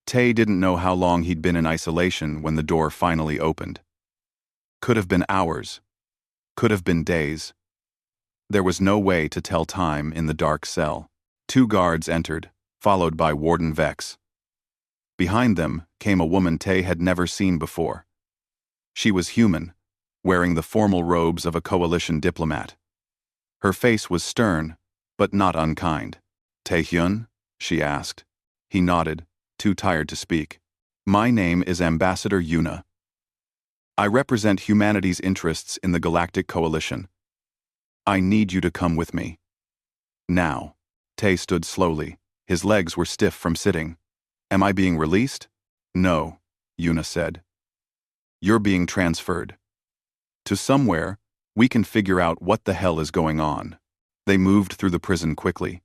Tay didn't know how long he'd been in isolation when the door finally opened. Could have been hours. Could have been days. There was no way to tell time in the dark cell. 2 guards entered, followed by Warden Vex. Behind them came a woman Tay had never seen before. She was human, wearing the formal robes of a coalition diplomat. Her face was stern, but not unkind. "Tae-hyun?" she asked. He nodded, too tired to speak. "My name is Ambassador Yuna. I represent humanity's interests in the Galactic Coalition. I need you to come with me." Now. Tay stood slowly. His legs were stiff from sitting. "Am I being released?" "No," Yuna said. "You're being transferred. To somewhere, we can figure out what the hell is going on." They moved through the prison quickly.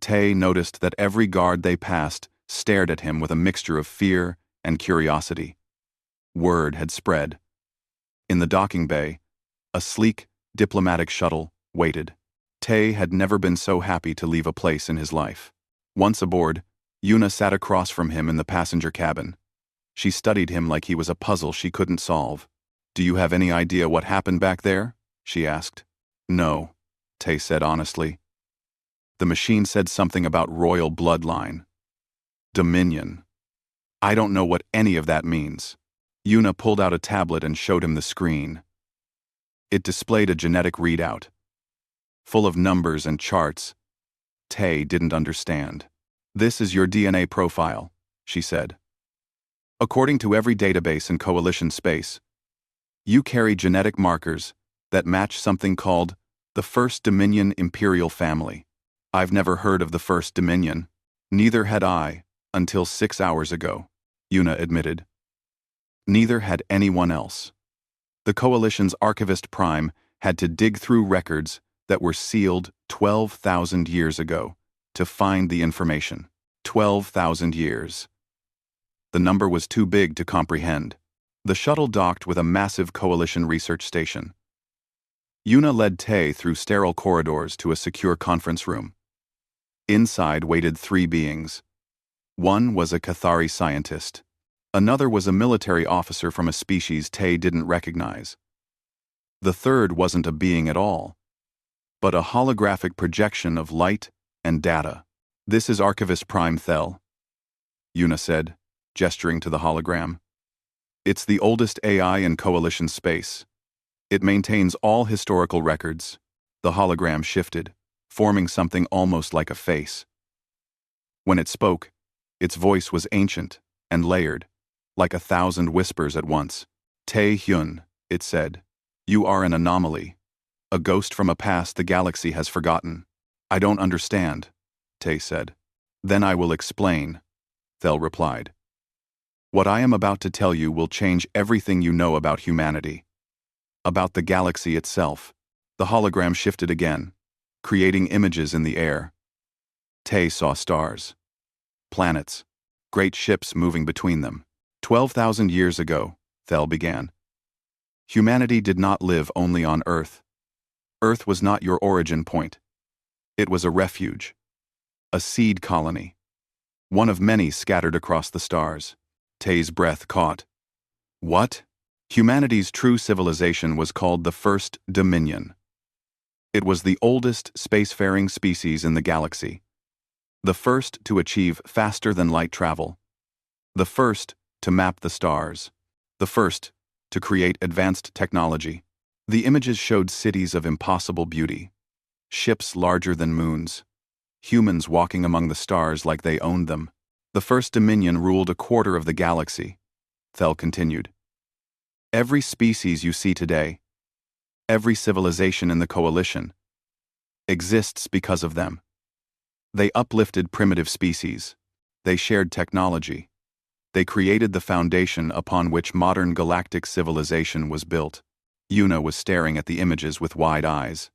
Tay noticed that every guard they passed stared at him with a mixture of fear and curiosity. Word had spread. In the docking bay, a sleek, diplomatic shuttle waited. Tay had never been so happy to leave a place in his life. Once aboard, Yuna sat across from him in the passenger cabin. She studied him like he was a puzzle she couldn't solve. "Do you have any idea what happened back there?" she asked. "No," Tay said honestly. "The machine said something about royal bloodline. Dominion. I don't know what any of that means." Yuna pulled out a tablet and showed him the screen. It displayed a genetic readout, full of numbers and charts. Tay didn't understand. "This is your DNA profile," she said. "According to every database in Coalition space, you carry genetic markers that match something called the First Dominion Imperial Family. I've never heard of the First Dominion." "Neither had I, until 6 hours ago," Yuna admitted. Neither had anyone else. The Coalition's Archivist Prime had to dig through records that were sealed 12,000 years ago to find the information. 12,000 years. The number was too big to comprehend. The shuttle docked with a massive Coalition research station. Yuna led Tay through sterile corridors to a secure conference room. Inside waited 3 beings. One was a Cathari scientist. Another was a military officer from a species Tay didn't recognize. The third wasn't a being at all, but a holographic projection of light and data. "This is Archivist Prime Thel," Yuna said, gesturing to the hologram. "It's the oldest AI in Coalition space. It maintains all historical records." The hologram shifted, forming something almost like a face. When it spoke, its voice was ancient and layered, like 1,000 whispers at once. "Tae-hyun," it said, "you are an anomaly, a ghost from a past the galaxy has forgotten." "I don't understand," Tay said. "Then I will explain," Thel replied. "What I am about to tell you will change everything you know about humanity. About the galaxy itself." The hologram shifted again, creating images in the air. Tay saw stars, planets, great ships moving between them. 12,000 years ago, Thel began. Humanity did not live only on Earth. Earth was not your origin point. It was a refuge, a seed colony, one of many scattered across the stars. Tay's breath caught. What? Humanity's true civilization was called the First Dominion. It was the oldest spacefaring species in the galaxy, the first to achieve faster-than-light travel, the first to map the stars, the first to create advanced technology. The images showed cities of impossible beauty, ships larger than moons, humans walking among the stars like they owned them. The First Dominion ruled a quarter of the galaxy, Thel continued. Every species you see today, every civilization in the Coalition, exists because of them. They uplifted primitive species. They shared technology. They created the foundation upon which modern galactic civilization was built. Yuna was staring at the images with wide eyes.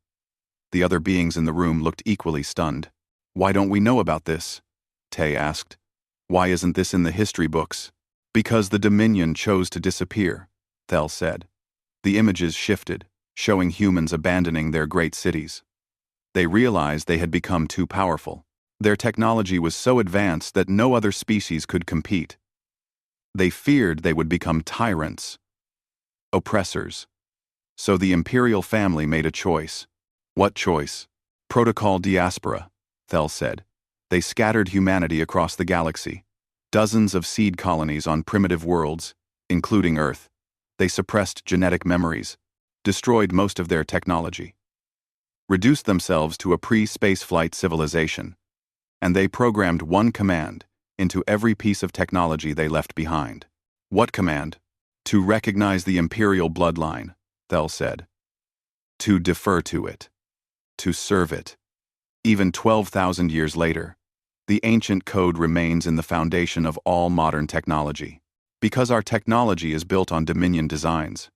The other beings in the room looked equally stunned. Why don't we know about this? Tay asked. Why isn't this in the history books? Because the Dominion chose to disappear, Thel said. The images shifted, showing humans abandoning their great cities. They realized they had become too powerful. Their technology was so advanced that no other species could compete. They feared they would become tyrants, oppressors. So the imperial family made a choice. What choice? Protocol diaspora, Thel said. They scattered humanity across the galaxy. Dozens of seed colonies on primitive worlds, including Earth. They suppressed genetic memories, destroyed most of their technology, reduced themselves to a pre-spaceflight civilization, and they programmed one command into every piece of technology they left behind. What command? To recognize the imperial bloodline, Thel said. To defer to it. To serve it. Even 12,000 years later, the ancient code remains in the foundation of all modern technology. Because our technology is built on Dominion designs.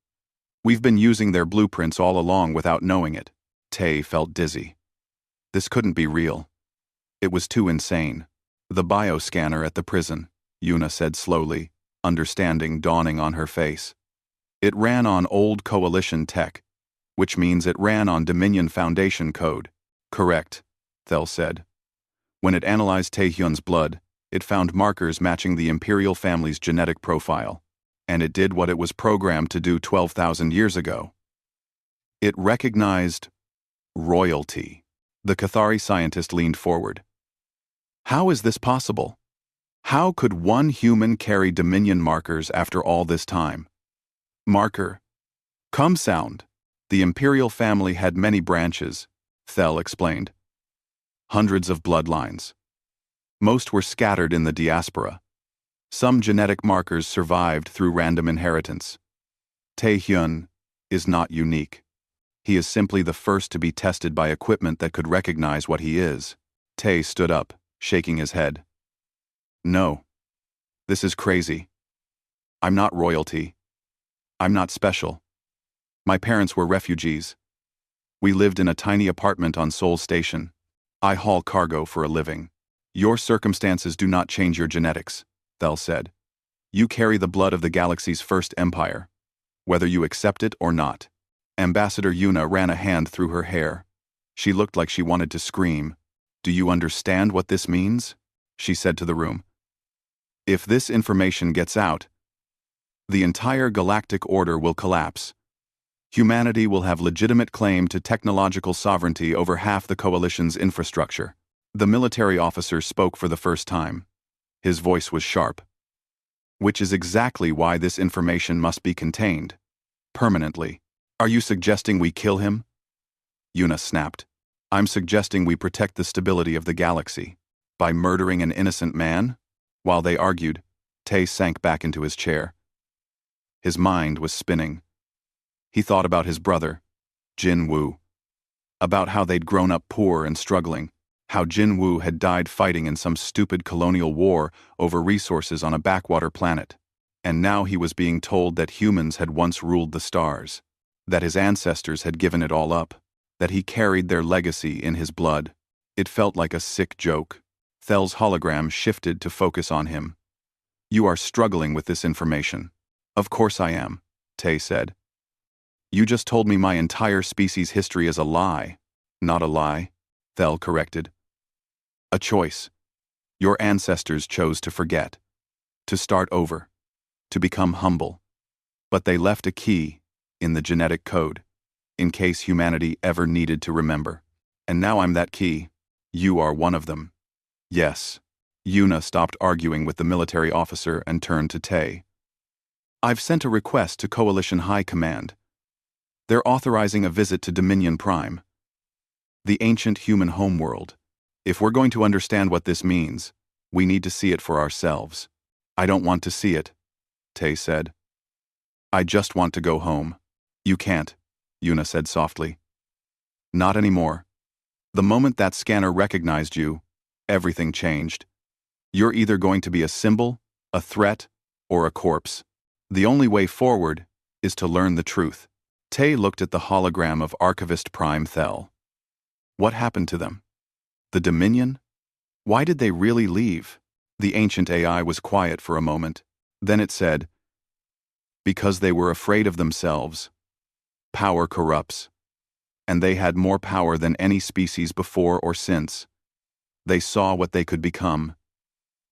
We've been using their blueprints all along without knowing it. Tay felt dizzy. This couldn't be real. It was too insane. The bioscanner at the prison, Yuna said slowly, understanding dawning on her face. It ran on old Coalition tech, which means it ran on Dominion Foundation code. Correct, Thel said. When it analyzed Taehyun's blood, it found markers matching the imperial family's genetic profile, and it did what it was programmed to do 12,000 years ago. It recognized royalty. The Cathari scientist leaned forward. How is this possible? How could one human carry Dominion markers after all this time? Marker. Come sound. The imperial family had many branches, Thel explained. Hundreds of bloodlines. Most were scattered in the diaspora. Some genetic markers survived through random inheritance. Taehyun is not unique. He is simply the first to be tested by equipment that could recognize what he is. Tae stood up, shaking his head. No. This is crazy. I'm not royalty. I'm not special. My parents were refugees. We lived in a tiny apartment on Seoul Station. I haul cargo for a living. Your circumstances do not change your genetics, Thel said. You carry the blood of the galaxy's first empire, whether you accept it or not. Ambassador Yuna ran a hand through her hair. She looked like she wanted to scream. Do you understand what this means? She said to the room. If this information gets out, the entire galactic order will collapse. Humanity will have legitimate claim to technological sovereignty over half the coalition's infrastructure. The military officer spoke for the first time. His voice was sharp. Which is exactly why this information must be contained. Permanently. Are you suggesting we kill him? Yuna snapped. I'm suggesting we protect the stability of the galaxy. By murdering an innocent man? While they argued, Tae sank back into his chair. His mind was spinning. He thought about his brother, Jin Woo. About how they'd grown up poor and struggling. How Jin Woo had died fighting in some stupid colonial war over resources on a backwater planet. And now he was being told that humans had once ruled the stars. That his ancestors had given it all up. That he carried their legacy in his blood. It felt like a sick joke. Thel's hologram shifted to focus on him. You are struggling with this information. Of course I am, Tae said. You just told me my entire species' history is a lie. Not a lie, Thel corrected. A choice. Your ancestors chose to forget. To start over. To become humble. But they left a key in the genetic code, in case humanity ever needed to remember. And now I'm that key. You are one of them. Yes. Yuna stopped arguing with the military officer and turned to Tae. I've sent a request to Coalition High Command. They're authorizing a visit to Dominion Prime. The ancient human homeworld. If we're going to understand what this means, we need to see it for ourselves. I don't want to see it, Tae said. I just want to go home. You can't, Yuna said softly. Not anymore. The moment that scanner recognized you, everything changed. You're either going to be a symbol, a threat, or a corpse. The only way forward is to learn the truth. Tae looked at the hologram of Archivist Prime Thel. What happened to them? The Dominion? Why did they really leave? The ancient AI was quiet for a moment. Then it said, because they were afraid of themselves. Power corrupts. And they had more power than any species before or since. They saw what they could become,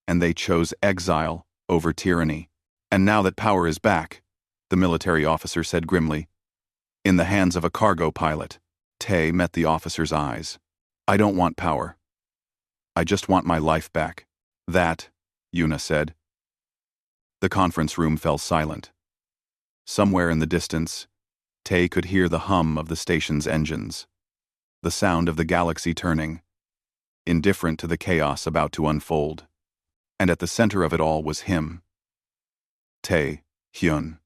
and they chose exile over tyranny. And now that power is back, the military officer said grimly, in the hands of a cargo pilot. Tay met the officer's eyes. I don't want power. I just want my life back. That, Yuna said. The conference room fell silent. Somewhere in the distance, Tay could hear the hum of the station's engines, the sound of the galaxy turning, indifferent to the chaos about to unfold. And at the center of it all was him. Tay Hyun.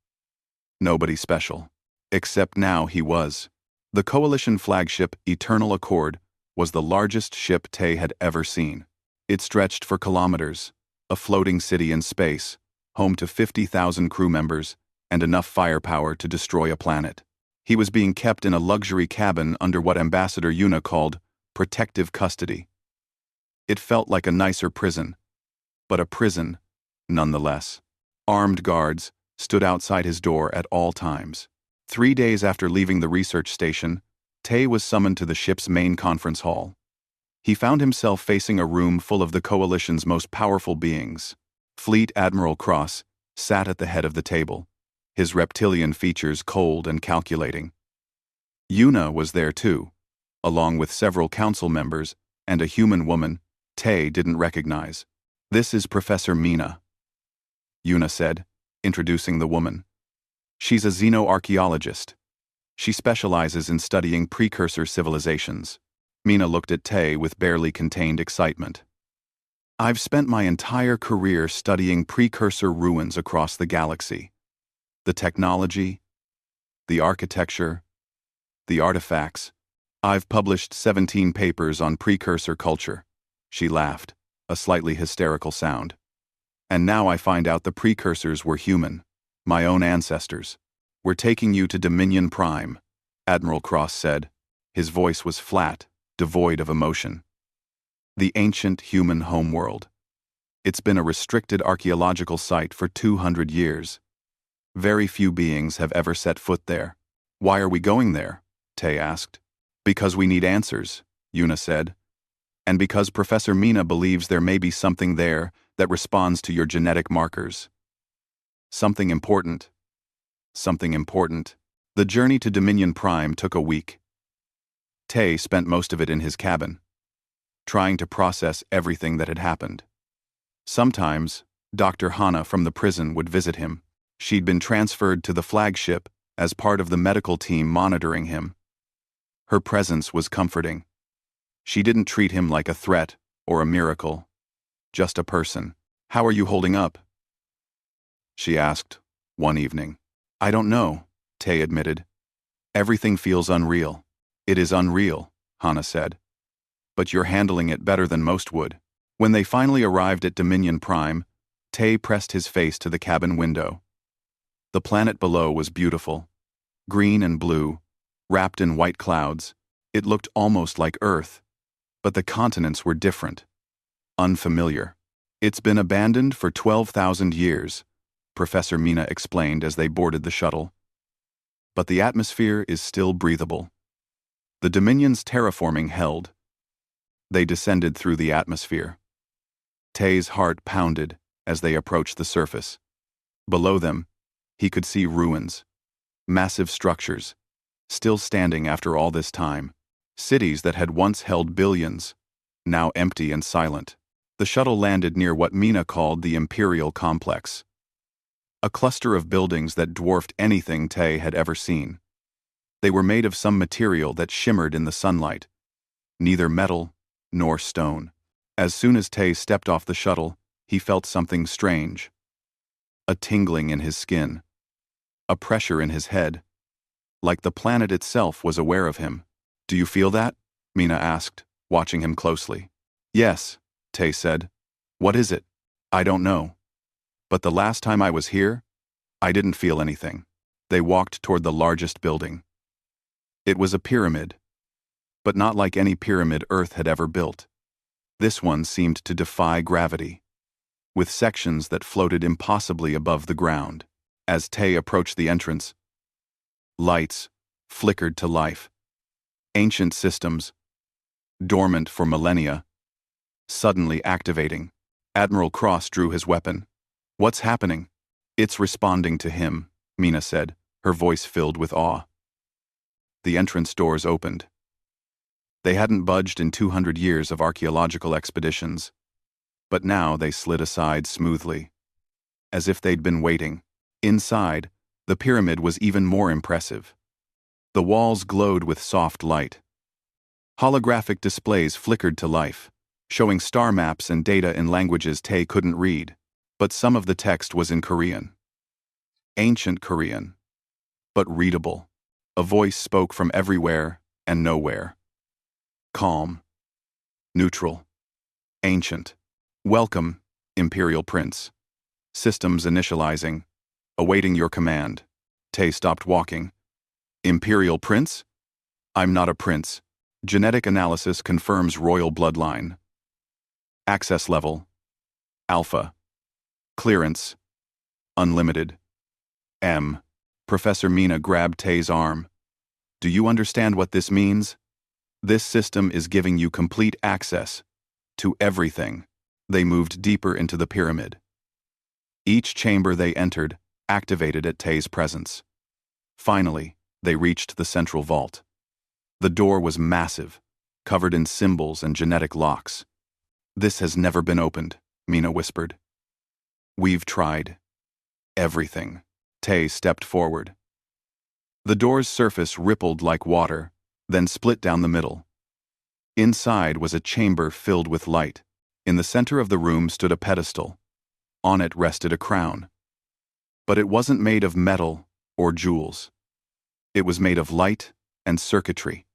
Nobody special. Except now he was. The coalition flagship Eternal Accord was the largest ship Tay had ever seen. It stretched for kilometers, a floating city in space, home to 50,000 crew members and enough firepower to destroy a planet. He was being kept in a luxury cabin under what Ambassador Yuna called protective custody. It felt like a nicer prison, but a prison nonetheless. Armed guards stood outside his door at all times. 3 days after leaving the research station, Tay was summoned to the ship's main conference hall. He found himself facing a room full of the Coalition's most powerful beings. Fleet Admiral Cross sat at the head of the table, his reptilian features cold and calculating. Yuna was there too, along with several council members and a human woman Tay didn't recognize. This is Professor Mina, Yuna said, introducing the woman. She's a xenoarchaeologist. She specializes in studying precursor civilizations. Mina looked at Tay with barely contained excitement. I've spent my entire career studying precursor ruins across the galaxy. The technology, the architecture, the artifacts. I've published 17 papers on precursor culture. She laughed, a slightly hysterical sound. And now I find out the precursors were human, my own ancestors. We're taking you to Dominion Prime, Admiral Cross said. His voice was flat, devoid of emotion. The ancient human homeworld. It's been a restricted archaeological site for 200 years. Very few beings have ever set foot there. Why are we going there? Tay asked. Because we need answers, Yuna said. And because Professor Mina believes there may be something there that responds to your genetic markers. Something important. Something important. The journey to Dominion Prime took a week. Tay spent most of it in his cabin, trying to process everything that had happened. Sometimes, Dr. Hana from the prison would visit him. She'd been transferred to the flagship as part of the medical team monitoring him. Her presence was comforting. She didn't treat him like a threat or a miracle, just a person. How are you holding up? She asked one evening. I don't know, Tay admitted. Everything feels unreal. It is unreal, Hana said. But you're handling it better than most would. When they finally arrived at Dominion Prime, Tay pressed his face to the cabin window. The planet below was beautiful, green and blue, wrapped in white clouds. It looked almost like Earth, but the continents were different, unfamiliar. It's been abandoned for 12,000 years, Professor Mina explained as they boarded the shuttle. But the atmosphere is still breathable. The Dominion's terraforming held. They descended through the atmosphere. Tay's heart pounded as they approached the surface. Below them, he could see ruins, massive structures, still standing after all this time. Cities that had once held billions, now empty and silent. The shuttle landed near what Mina called the Imperial Complex, a cluster of buildings that dwarfed anything Tay had ever seen. They were made of some material that shimmered in the sunlight, neither metal nor stone. As soon as Tay stepped off the shuttle, he felt something strange. A tingling in his skin, a pressure in his head, like the planet itself was aware of him. Do you feel that? Mina asked, watching him closely. Yes, Tay said. What is it? I don't know. But the last time I was here, I didn't feel anything. They walked toward the largest building. It was a pyramid, but not like any pyramid Earth had ever built. This one seemed to defy gravity, with sections that floated impossibly above the ground. As Tay approached the entrance, lights flickered to life. Ancient systems, dormant for millennia, suddenly activating. Admiral Cross drew his weapon. "What's happening?" "It's responding to him," Mina said, her voice filled with awe. The entrance doors opened. They hadn't budged in 200 years of archaeological expeditions, but now they slid aside smoothly, as if they'd been waiting. Inside, the pyramid was even more impressive. The walls glowed with soft light. Holographic displays flickered to life, showing star maps and data in languages Tay couldn't read, but some of the text was in Korean. Ancient Korean, but readable. A voice spoke from everywhere and nowhere. Calm. Neutral. Ancient. "Welcome, Imperial Prince. Systems initializing. Awaiting your command." Tay stopped walking. "Imperial Prince? I'm not a prince. Genetic analysis confirms royal bloodline. Access level. Alpha. Clearance. Unlimited." M. Professor Mina grabbed Tay's arm. "Do you understand what this means? This system is giving you complete access to everything." They moved deeper into the pyramid. Each chamber they entered activated at Tay's presence. Finally, they reached the central vault. The door was massive, covered in symbols and genetic locks. "This has never been opened," Mina whispered. "We've tried everything." Tay stepped forward. The door's surface rippled like water, then split down the middle. Inside was a chamber filled with light. In the center of the room stood a pedestal. On it rested a crown. But it wasn't made of metal or jewels. It was made of light and circuitry.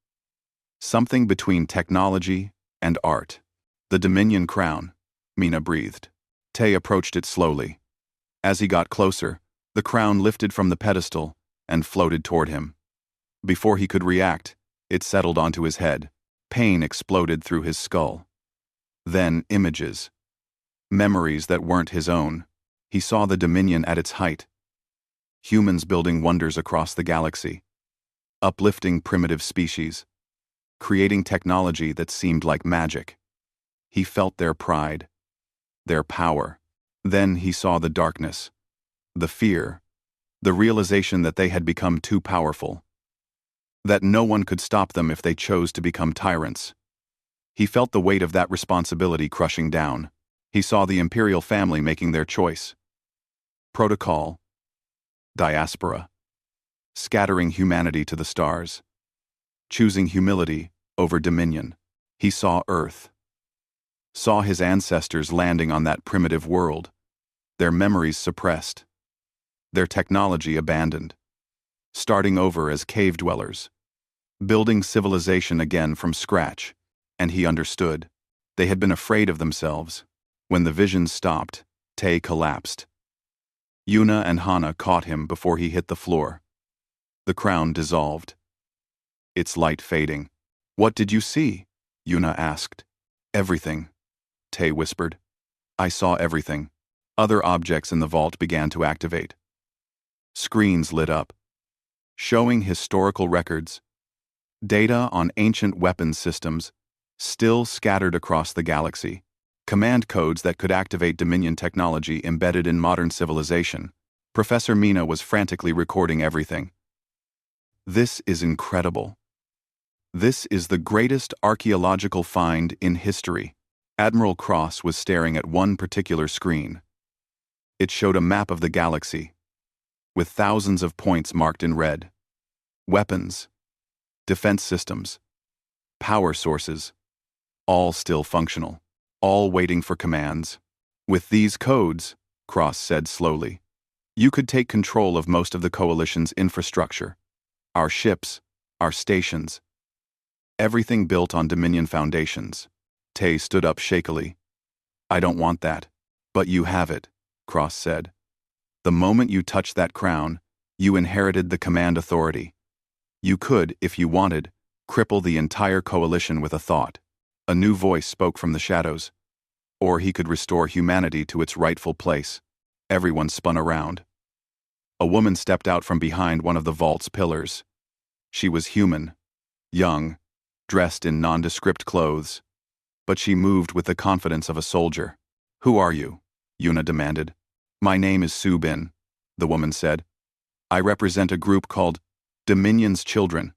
Something between technology and art. "The Dominion crown," Mina breathed. Tay approached it slowly. As he got closer, the crown lifted from the pedestal and floated toward him. Before he could react, it settled onto his head. Pain exploded through his skull. Then images. Memories that weren't his own. He saw the Dominion at its height. Humans building wonders across the galaxy. Uplifting primitive species. Creating technology that seemed like magic. He felt their pride. Their power. Then he saw the darkness. The fear. The realization that they had become too powerful. That no one could stop them if they chose to become tyrants. He felt the weight of that responsibility crushing down. He saw the imperial family making their choice. Protocol. Diaspora. Scattering humanity to the stars. Choosing humility over dominion. He saw Earth. Saw his ancestors landing on that primitive world. Their memories suppressed. Their technology abandoned. Starting over as cave dwellers. Building civilization again from scratch. And he understood. They had been afraid of themselves. When the visions stopped, Tay collapsed. Yuna and Hana caught him before he hit the floor. The crown dissolved. Its light fading. "What did you see?" Yuna asked. "Everything," Tay whispered. "I saw everything." Other objects in the vault began to activate. Screens lit up, showing historical records. Data on ancient weapons systems, still scattered across the galaxy. Command codes that could activate Dominion technology embedded in modern civilization. Professor Mina was frantically recording everything. "This is incredible. This is the greatest archaeological find in history." Admiral Cross was staring at one particular screen. It showed a map of the galaxy, with thousands of points marked in red. Weapons, defense systems, power sources, all still functional, all waiting for commands. "With these codes," Cross said slowly, "you could take control of most of the Coalition's infrastructure. Our ships, our stations. Everything built on Dominion foundations." Tay stood up shakily. "I don't want that." "But you have it," Cross said. "The moment you touched that crown, you inherited the command authority. You could, if you wanted, cripple the entire Coalition with a thought." A new voice spoke from the shadows. "Or he could restore humanity to its rightful place." Everyone spun around. A woman stepped out from behind one of the vault's pillars. She was human, young, dressed in nondescript clothes. but she moved with the confidence of a soldier. "Who are you?" Yuna demanded. "My name is Su Bin," the woman said. "I represent a group called Dominion's Children.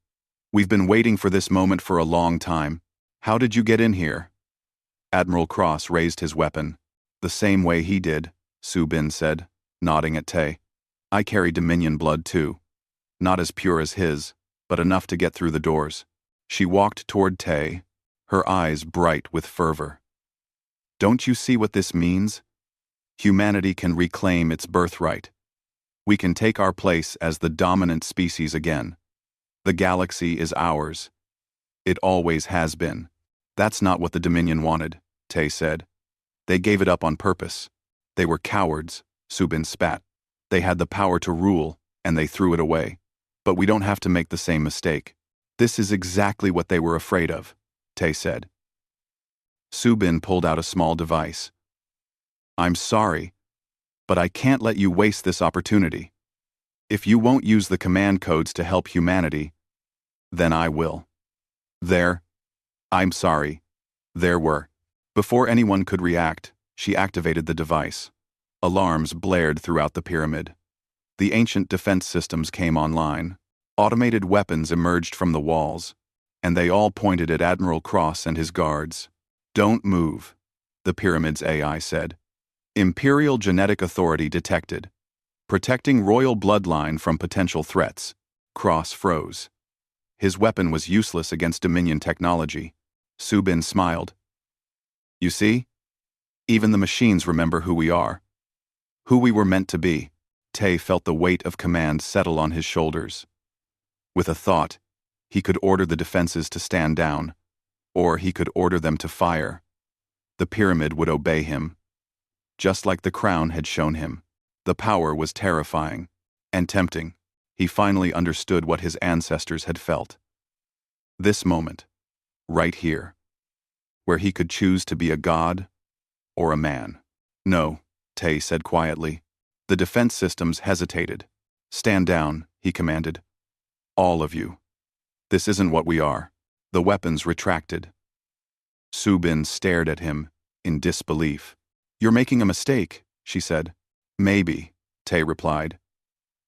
We've been waiting for this moment for a long time. How did you get in here?" Admiral Cross raised his weapon. "The same way he did," Su Bin said, nodding at Tay. "I carry Dominion blood too. Not as pure as his, but enough to get through the doors." She walked toward Tay, her eyes bright with fervor. "Don't you see what this means? Humanity can reclaim its birthright. We can take our place as the dominant species again. The galaxy is ours. It always has been." "That's not what the Dominion wanted," Tay said. "They gave it up on purpose. They were cowards," Su Bin spat. "They had the power to rule, and they threw it away. But we don't have to make the same mistake. This is exactly what they were afraid of," Tay said. Su Bin pulled out a small device. "I'm sorry, but I can't let you waste this opportunity. If you won't use the command codes to help humanity, then I will." I'm sorry. There were. Before anyone could react, she activated the device. Alarms blared throughout the pyramid. The ancient defense systems came online. Automated weapons emerged from the walls, and they all pointed at Admiral Cross and his guards. "Don't move," the pyramid's AI said. "Imperial Genetic Authority detected. Protecting royal bloodline from potential threats." Cross froze. His weapon was useless against Dominion technology. Su Bin smiled. "You see? Even the machines remember who we are. Who we were meant to be." Tay felt the weight of command settle on his shoulders. With a thought, he could order the defenses to stand down, or he could order them to fire. The pyramid would obey him. Just like the crown had shown him, the power was terrifying and tempting. He finally understood what his ancestors had felt. This moment, right here, where he could choose to be a god or a man. "No," Tay said quietly. The defense systems hesitated. "Stand down," he commanded. "All of you. This isn't what we are." The weapons retracted. Su Bin stared at him in disbelief. "You're making a mistake," she said. "Maybe," Tay replied.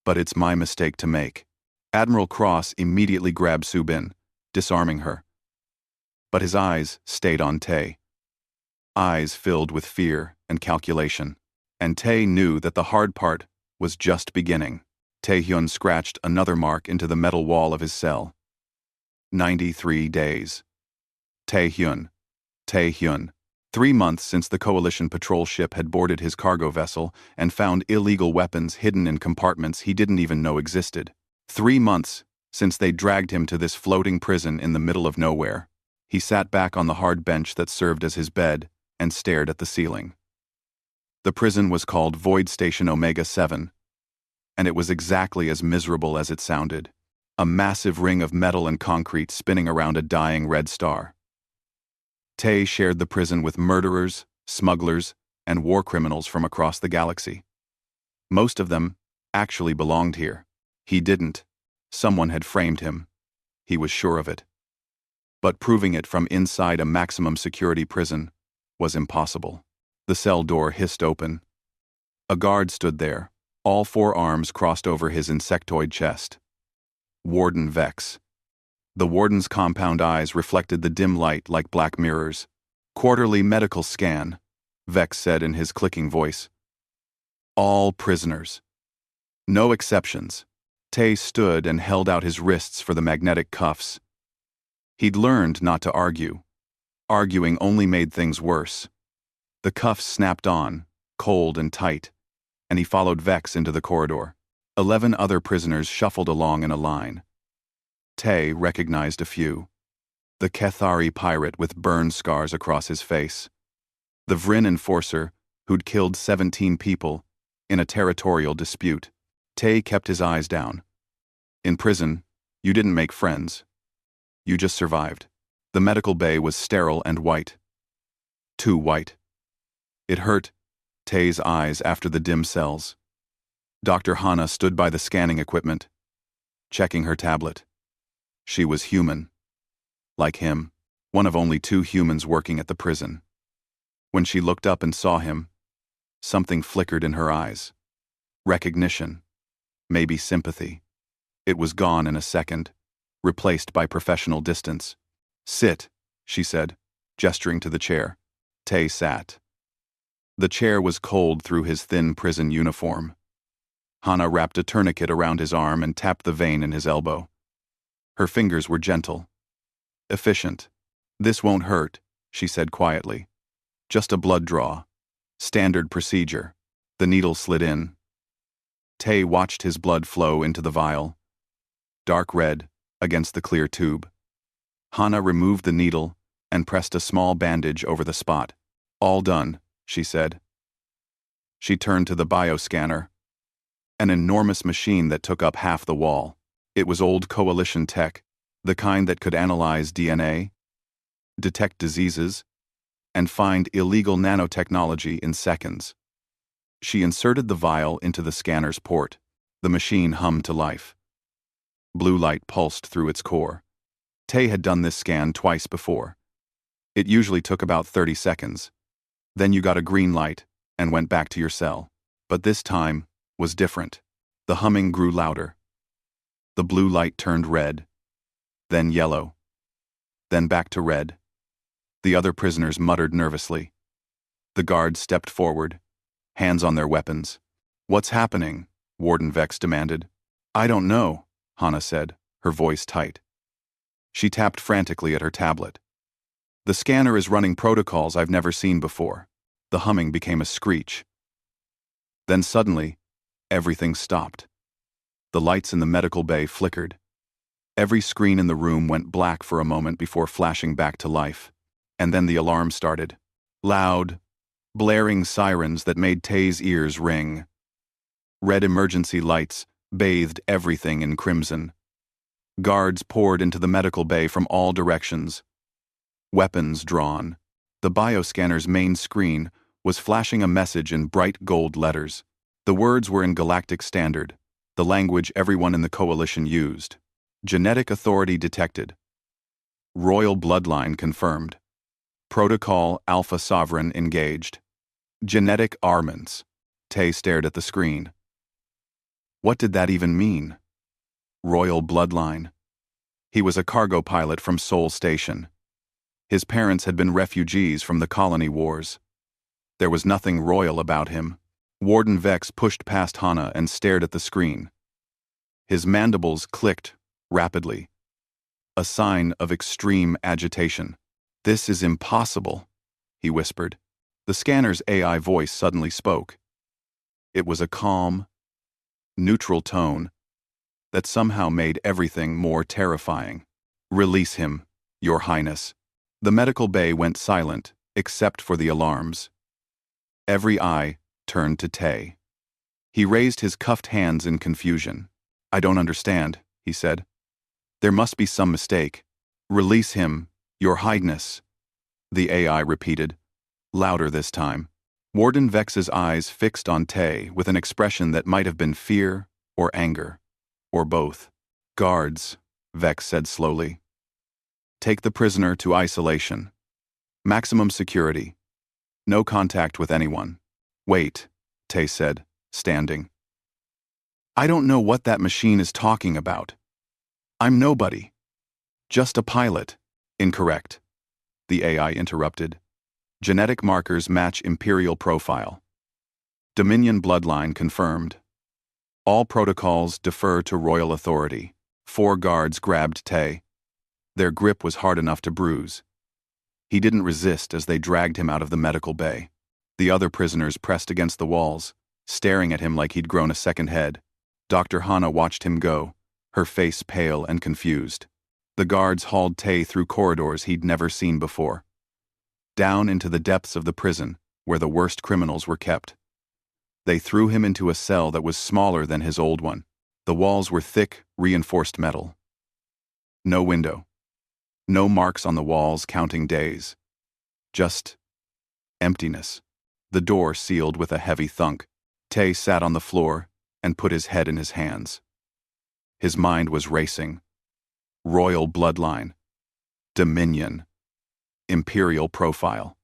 "But it's my mistake to make." Admiral Cross immediately grabbed Su Bin, disarming her. But his eyes stayed on Tay. Eyes filled with fear and calculation. And Tay knew that the hard part was just beginning. Tae-hyun scratched another mark into the metal wall of his cell. 93 days. Tae-hyun. 3 months since the Coalition patrol ship had boarded his cargo vessel and found illegal weapons hidden in compartments he didn't even know existed. 3 months since they dragged him to this floating prison in the middle of nowhere. He sat back on the hard bench that served as his bed and stared at the ceiling. The prison was called Void Station Omega 7, and it was exactly as miserable as it sounded. A massive ring of metal and concrete spinning around a dying red star. Tay shared the prison with murderers, smugglers, and war criminals from across the galaxy. Most of them actually belonged here. He didn't. Someone had framed him. He was sure of it. But proving it from inside a maximum security prison was impossible. The cell door hissed open. A guard stood there, all 4 arms crossed over his insectoid chest. Warden Vex. The warden's compound eyes reflected the dim light like black mirrors. "Quarterly medical scan," Vex said in his clicking voice. "All prisoners. No exceptions." Tay stood and held out his wrists for the magnetic cuffs. He'd learned not to argue. Arguing only made things worse. The cuffs snapped on, cold and tight, and he followed Vex into the corridor. 11 other prisoners shuffled along in a line. Tay recognized a few. The Kethari pirate with burn scars across his face. The Vryn enforcer who'd killed 17 people in a territorial dispute. Tay kept his eyes down. In prison, you didn't make friends. You just survived. The medical bay was sterile and white. Too white. It hurt Tay's eyes after the dim cells. Dr. Hana stood by the scanning equipment, checking her tablet. She was human. Like him. one of only 2 humans working at the prison. When she looked up and saw him, something flickered in her eyes. Recognition. Maybe sympathy. It was gone in a second, replaced by professional distance. "Sit," she said, gesturing to the chair. Tay sat. The chair was cold through his thin prison uniform. Hannah wrapped a tourniquet around his arm and tapped the vein in his elbow. Her fingers were gentle. Efficient. "This won't hurt," she said quietly. "Just a blood draw. Standard procedure." The needle slid in. Tay watched his blood flow into the vial. Dark red, against the clear tube. Hannah removed the needle and pressed a small bandage over the spot. "All done," she said. She turned to the bioscanner. An enormous machine that took up half the wall. It was old Coalition tech, the kind that could analyze DNA, detect diseases, and find illegal nanotechnology in seconds. She inserted the vial into the scanner's port. The machine hummed to life. Blue light pulsed through its core. Tay had done this scan twice before. It usually took about 30 seconds. Then you got a green light and went back to your cell. But this time was different. The humming grew louder. The blue light turned red, then yellow, then back to red. The other prisoners muttered nervously. The guards stepped forward, hands on their weapons. "What's happening?" Warden Vex demanded. "I don't know," Hannah said, her voice tight. She tapped frantically at her tablet. "The scanner is running protocols I've never seen before." The humming became a screech. Then suddenly, everything stopped. The lights in the medical bay flickered. Every screen in the room went black for a moment before flashing back to life. And then the alarm started. Loud, blaring sirens that made Tay's ears ring. Red emergency lights bathed everything in crimson. Guards poured into the medical bay from all directions. Weapons drawn. The bioscanner's main screen was flashing a message in bright gold letters. The words were in Galactic Standard, the language everyone in the Coalition used. Genetic authority detected. Royal bloodline confirmed. Protocol Alpha Sovereign engaged. Genetic armaments. Tay stared at the screen. What did that even mean? Royal bloodline. He was a cargo pilot from Sol Station. His parents had been refugees from the colony wars. There was nothing royal about him. Warden Vex pushed past Hannah and stared at the screen. His mandibles clicked rapidly. A sign of extreme agitation. "This is impossible," he whispered. The scanner's AI voice suddenly spoke. It was a calm, neutral tone that somehow made everything more terrifying. "Release him, Your Highness." The medical bay went silent, except for the alarms. Every eye turned to Tay. He raised his cuffed hands in confusion. "I don't understand," he said. "There must be some mistake." "Release him, Your Highness," the AI repeated, louder this time. Warden Vex's eyes fixed on Tay with an expression that might have been fear or anger, or both. "Guards," Vex said slowly. "Take the prisoner to isolation. Maximum security. No contact with anyone." "Wait," Tay said, standing. "I don't know what that machine is talking about. I'm nobody. Just a pilot." "Incorrect," the AI interrupted. "Genetic markers match Imperial profile. Dominion bloodline confirmed. All protocols defer to royal authority." 4 guards grabbed Tay. Their grip was hard enough to bruise. He didn't resist as they dragged him out of the medical bay. The other prisoners pressed against the walls, staring at him like he'd grown a second head. Dr. Hannah watched him go, her face pale and confused. The guards hauled Tay through corridors he'd never seen before. Down into the depths of the prison, where the worst criminals were kept. They threw him into a cell that was smaller than his old one. The walls were thick, reinforced metal. No window. No marks on the walls counting days. Just emptiness. The door sealed with a heavy thunk. Tay sat on the floor and put his head in his hands. His mind was racing. Royal bloodline. Dominion. imperial profile.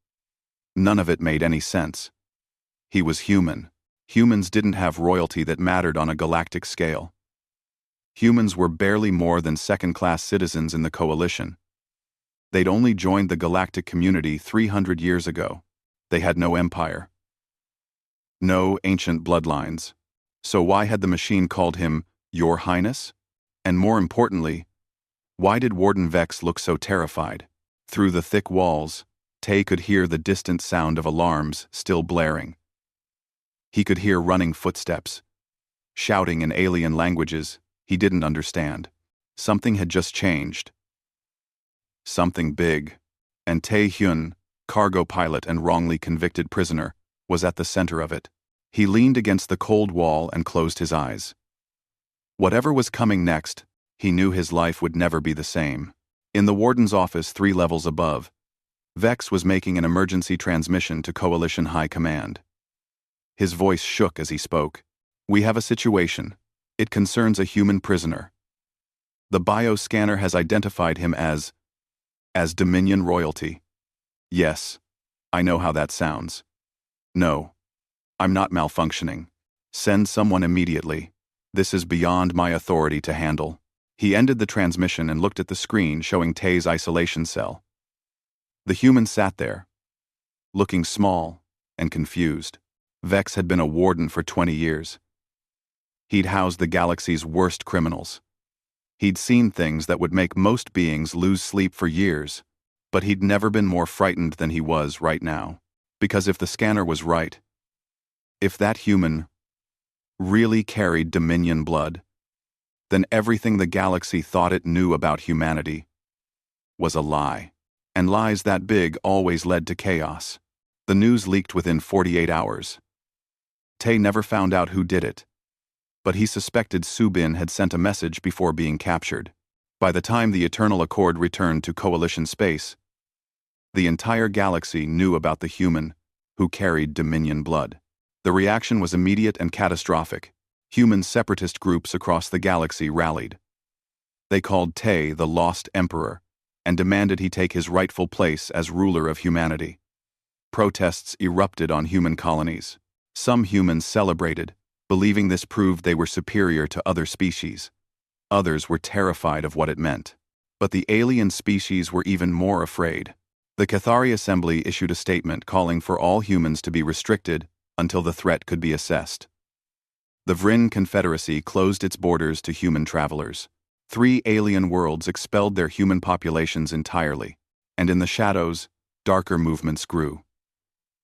None of it made any sense. He was human. Humans didn't have royalty that mattered on a galactic scale. Humans were barely more than second-class citizens in the Coalition. They'd only joined the galactic community 300 years ago. They had no empire. No ancient bloodlines. So why had the machine called him Your Highness? And more importantly, why did Warden Vex look so terrified? Through the thick walls, Tay could hear the distant sound of alarms still blaring. He could hear running footsteps, shouting in alien languages he didn't understand. Something had just changed. Something big. And Tae Hyun, cargo pilot and wrongly convicted prisoner, was at the center of it. He leaned against the cold wall and closed his eyes. Whatever was coming next, he knew his life would never be the same. In the warden's office 3 levels above, Vex was making an emergency transmission to Coalition High Command. His voice shook as he spoke. "We have a situation. It concerns a human prisoner. The bioscanner has identified him as Dominion royalty. Yes, I know how that sounds. No, I'm not malfunctioning. Send someone immediately. This is beyond my authority to handle." He ended the transmission and looked at the screen showing Tay's isolation cell. The human sat there, looking small and confused. Vex had been a warden for 20 years. He'd housed the galaxy's worst criminals. He'd seen things that would make most beings lose sleep for years, but he'd never been more frightened than he was right now. Because if the scanner was right, if that human really carried Dominion blood, then everything the galaxy thought it knew about humanity was a lie. And lies that big always led to chaos. The news leaked within 48 hours. Tay never found out who did it, but he suspected Subin had sent a message before being captured. By the time the Eternal Accord returned to Coalition space, the entire galaxy knew about the human who carried Dominion blood. The reaction was immediate and catastrophic. Human separatist groups across the galaxy rallied. They called Tay the Lost Emperor and demanded he take his rightful place as ruler of humanity. Protests erupted on human colonies. Some humans celebrated, believing this proved they were superior to other species. Others were terrified of what it meant. But the alien species were even more afraid. The Cathari Assembly issued a statement calling for all humans to be restricted until the threat could be assessed. The Vryn Confederacy closed its borders to human travelers. 3 alien worlds expelled their human populations entirely, and in the shadows, darker movements grew.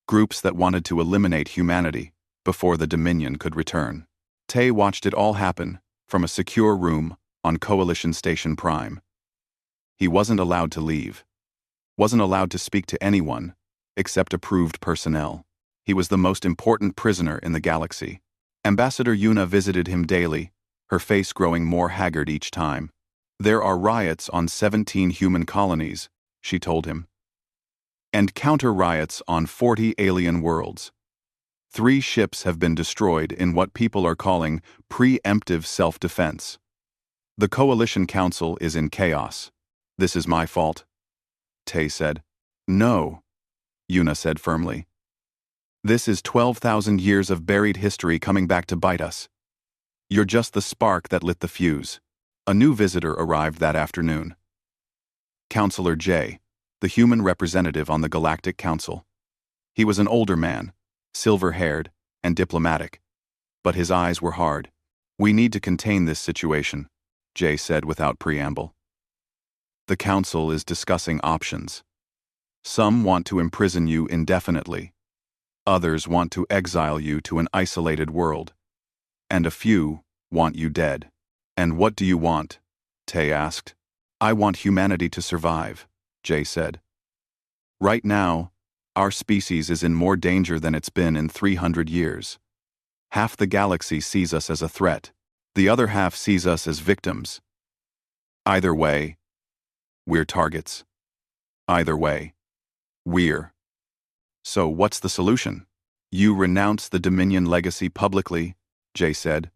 Groups that wanted to eliminate humanity before the Dominion could return. Tay watched it all happen from a secure room on Coalition Station Prime. He wasn't allowed to leave. Wasn't allowed to speak to anyone except approved personnel. He was the most important prisoner in the galaxy. Ambassador Yuna visited him daily, her face growing more haggard each time. "There are riots on 17 human colonies," she told him, "and counter-riots on 40 alien worlds. 3 ships have been destroyed in what people are calling preemptive self-defense. The Coalition Council is in chaos. This is my fault," Tay said. "No," Yuna said firmly. "This is 12,000 years of buried history coming back to bite us. You're just the spark that lit the fuse." A new visitor arrived that afternoon. Counselor J, the human representative on the Galactic Council. He was an older man, silver-haired and diplomatic, but his eyes were hard. "We need to contain this situation," J said without preamble. "The Council is discussing options. Some want to imprison you indefinitely. Others want to exile you to an isolated world. And a few want you dead." "And what do you want?" Tay asked. "I want humanity to survive," Jay said. "Right now, our species is in more danger than it's been in 300 years. Half the galaxy sees us as a threat. The other half sees us as victims. Either way, we're targets. Either way, we're. So what's the solution?" "You renounce the Dominion legacy publicly," Jay said.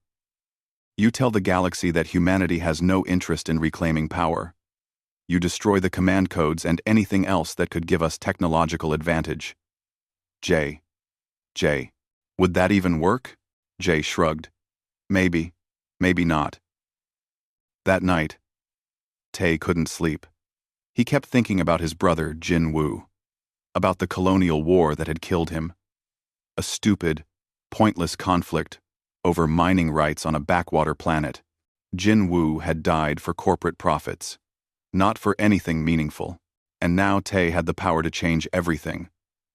"You tell the galaxy that humanity has no interest in reclaiming power. You destroy the command codes and anything else that could give us technological advantage. Jay. Would that even work? Jay shrugged. Maybe. Maybe not. That night, Tay couldn't sleep. He kept thinking about his brother, Jin Woo. About the colonial war that had killed him. A stupid, pointless conflict over mining rights on a backwater planet. Jin Woo had died for corporate profits, not for anything meaningful. And now Tay had the power to change everything,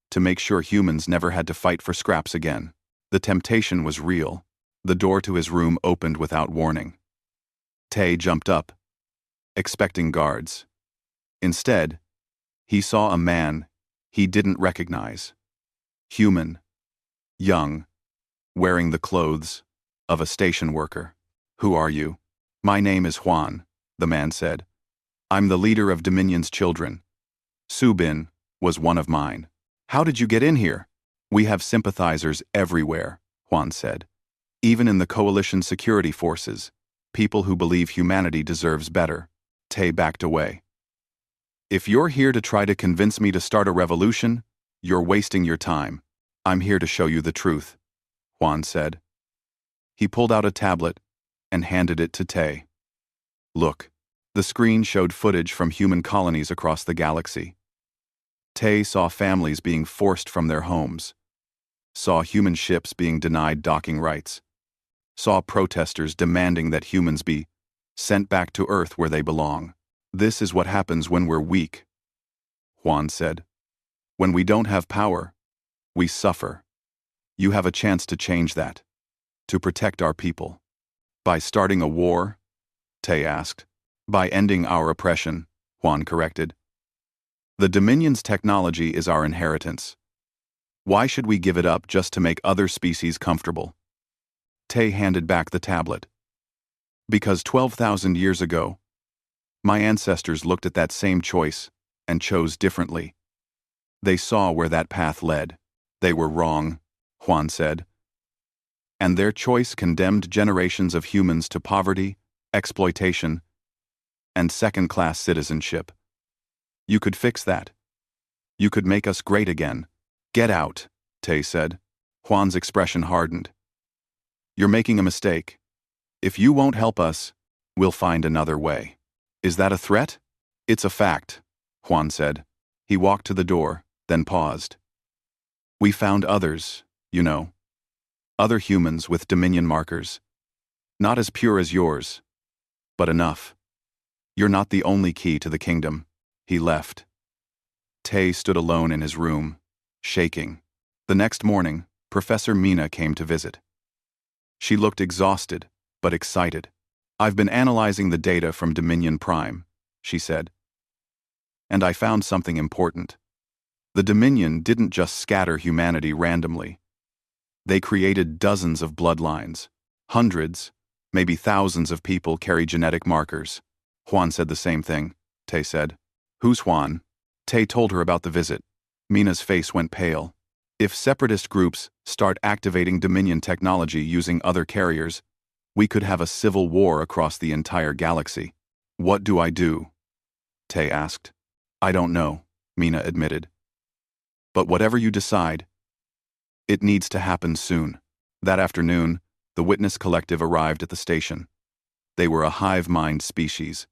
to make sure humans never had to fight for scraps again. The temptation was real. The door to his room opened without warning. Tay jumped up, expecting guards. Instead, he saw a man he didn't recognize. Human, young, wearing the clothes of a station worker. Who are you? My name is Juan, the man said. I'm the leader of Dominion's children. Subin was one of mine. How did you get in here? We have sympathizers everywhere, Juan said. Even in the coalition security forces, people who believe humanity deserves better. Tay backed away. If you're here to try to convince me to start a revolution, you're wasting your time. I'm here to show you the truth, Juan said. He pulled out a tablet and handed it to Tay. Look, the screen showed footage from human colonies across the galaxy. Tay saw families being forced from their homes, saw human ships being denied docking rights, saw protesters demanding that humans be sent back to Earth where they belong. This is what happens when we're weak, Juan said. When we don't have power, we suffer. You have a chance to change that, to protect our people. By starting a war? Tay asked. By ending our oppression, Juan corrected. The Dominion's technology is our inheritance. Why should we give it up just to make other species comfortable? Tay handed back the tablet. Because 12,000 years ago, my ancestors looked at that same choice and chose differently. They saw where that path led. They were wrong, Juan said. And their choice condemned generations of humans to poverty, exploitation, and second-class citizenship. You could fix that. You could make us great again. Get out, Tay said. Juan's expression hardened. You're making a mistake. If you won't help us, we'll find another way. Is that a threat? It's a fact, Juan said. He walked to the door, then paused. We found others, you know. Other humans with Dominion markers. Not as pure as yours, but enough. You're not the only key to the kingdom. He left. Tay stood alone in his room, shaking. The next morning, Professor Mina came to visit. She looked exhausted, but excited. I've been analyzing the data from Dominion Prime, she said. And I found something important. The Dominion didn't just scatter humanity randomly. They created dozens of bloodlines. Hundreds, maybe thousands of people carry genetic markers. Juan said the same thing, Tay said. Who's Juan? Tay told her about the visit. Mina's face went pale. If separatist groups start activating Dominion technology using other carriers, we could have a civil war across the entire galaxy. What do I do? Tay asked. I don't know, Mina admitted. But whatever you decide, it needs to happen soon. That afternoon, the Witness Collective arrived at the station. They were a hive-mind species,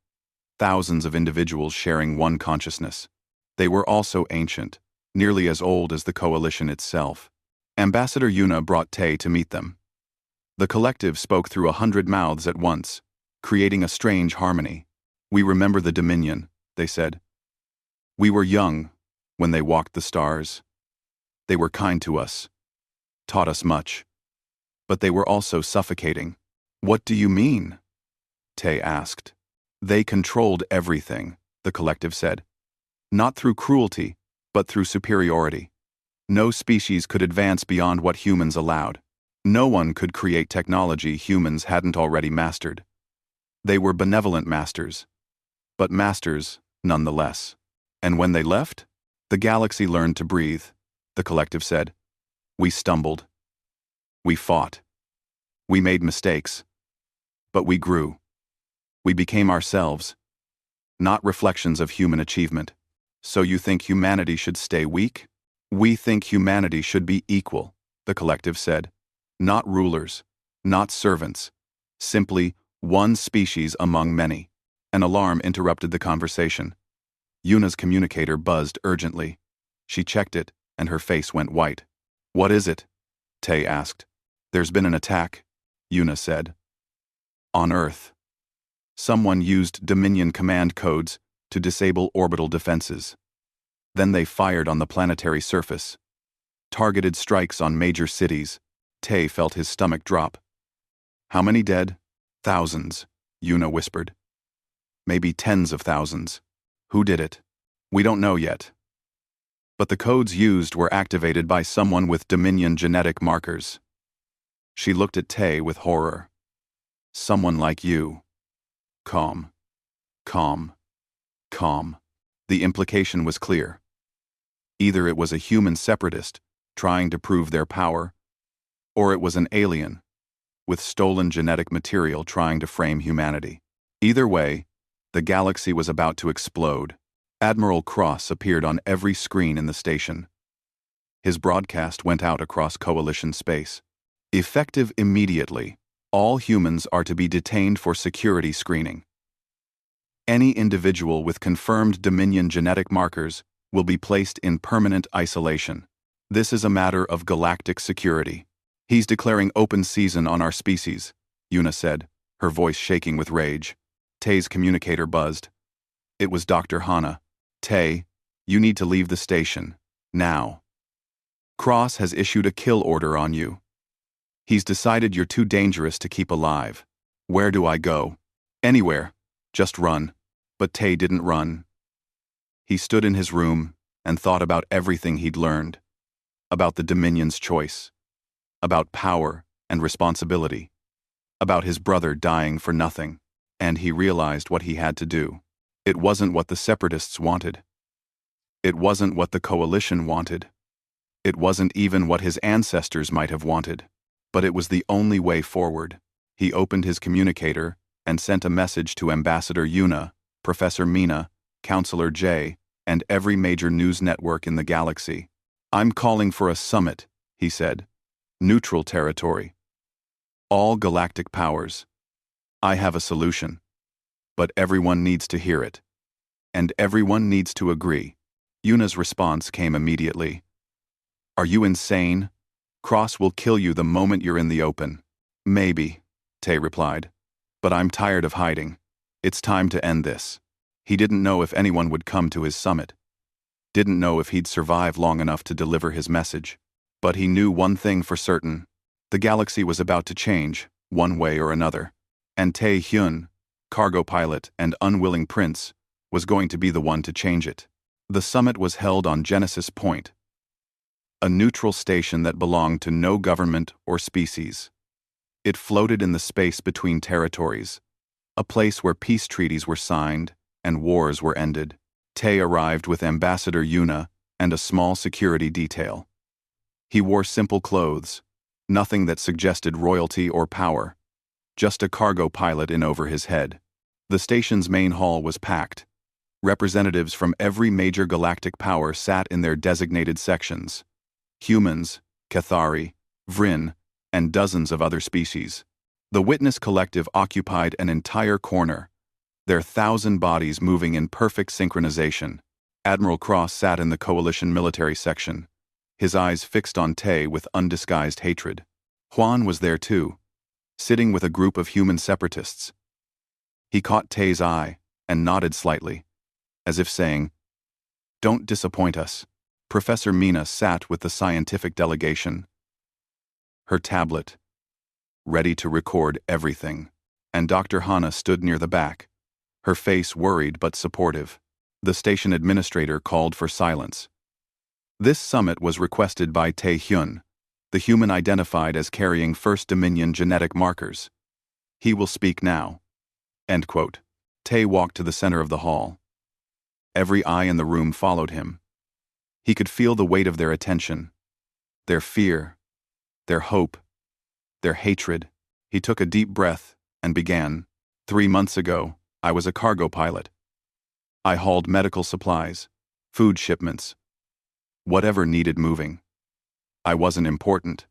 thousands of individuals sharing one consciousness. They were also ancient, nearly as old as the coalition itself. Ambassador Yuna brought Tay to meet them. The collective spoke through 100 mouths at once, creating a strange harmony. We remember the Dominion, they said. We were young when they walked the stars. They were kind to us, taught us much. But they were also suffocating. What do you mean? Tay asked. They controlled everything, the collective said. Not through cruelty, but through superiority. No species could advance beyond what humans allowed. No one could create technology humans hadn't already mastered. They were benevolent masters, but masters nonetheless. And when they left, the galaxy learned to breathe, the collective said. We stumbled. We fought. We made mistakes. But we grew. We became ourselves. not reflections of human achievement. So you think humanity should stay weak? We think humanity should be equal, the collective said. Not rulers, not servants, simply one species among many. An alarm interrupted the conversation. Yuna's communicator buzzed urgently. She checked it, and her face went white. What is it? Tay asked. There's been an attack, Yuna said. On Earth. Someone used Dominion command codes to disable orbital defenses. Then they fired on the planetary surface. Targeted strikes on major cities. Tay felt his stomach drop. How many dead? Thousands, Yuna whispered. Maybe tens of thousands. Who did it? We don't know yet. But the codes used were activated by someone with Dominion genetic markers. She looked at Tay with horror. Someone like you. Calm. Calm. Calm. The implication was clear. Either it was a human separatist trying to prove their power, or it was an alien with stolen genetic material trying to frame humanity. Either way, the galaxy was about to explode. Admiral Cross appeared on every screen in the station. His broadcast went out across Coalition space. Effective immediately, all humans are to be detained for security screening. Any individual with confirmed Dominion genetic markers will be placed in permanent isolation. This is a matter of galactic security. He's declaring open season on our species, Yuna said, her voice shaking with rage. Tay's communicator buzzed. It was Dr. Hana. Tay, you need to leave the station. Now. Cross has issued a kill order on you. He's decided you're too dangerous to keep alive. Where do I go? Anywhere. Just run. But Tay didn't run. He stood in his room and thought about everything he'd learned. About the Dominion's choice. About power and responsibility. About his brother dying for nothing. And he realized what he had to do. It wasn't what the Separatists wanted. It wasn't what the Coalition wanted. It wasn't even what his ancestors might have wanted. But it was the only way forward. He opened his communicator and sent a message to Ambassador Yuna, Professor Mina, Counselor J, and every major news network in the galaxy. I'm calling for a summit, he said. Neutral territory. All galactic powers. I have a solution. But everyone needs to hear it. And everyone needs to agree. Yuna's response came immediately. Are you insane? Cross will kill you the moment you're in the open. Maybe, Tay replied. But I'm tired of hiding. It's time to end this. He didn't know if anyone would come to his summit. Didn't know if he'd survive long enough to deliver his message. But he knew one thing for certain. The galaxy was about to change, one way or another. And Tae Hyun, cargo pilot and unwilling prince, was going to be the one to change it. The summit was held on Genesis Point, a neutral station that belonged to no government or species. It floated in the space between territories, a place where peace treaties were signed and wars were ended. Tae arrived with Ambassador Yuna and a small security detail. He wore simple clothes, nothing that suggested royalty or power, just a cargo pilot in over his head. The station's main hall was packed. Representatives from every major galactic power sat in their designated sections. Humans, Cathari, Vryn, and dozens of other species. The Witness Collective occupied an entire corner, their 1,000 bodies moving in perfect synchronization. Admiral Cross sat in the Coalition military section, his eyes fixed on Tae with undisguised hatred. Juan was there too, sitting with a group of human separatists. He caught Tae's eye and nodded slightly, as if saying, "Don't disappoint us." Professor Mina sat with the scientific delegation, her tablet, ready to record everything, and Dr. Hana stood near the back, her face worried but supportive. The station administrator called for silence. This summit was requested by Tae Hyun, the human identified as carrying First Dominion genetic markers. He will speak now. End quote. Tae walked to the center of the hall. Every eye in the room followed him. He could feel the weight of their attention, their fear, their hope, their hatred. He took a deep breath and began. 3 months ago, I was a cargo pilot. I hauled medical supplies, food shipments, whatever needed moving. I wasn't important.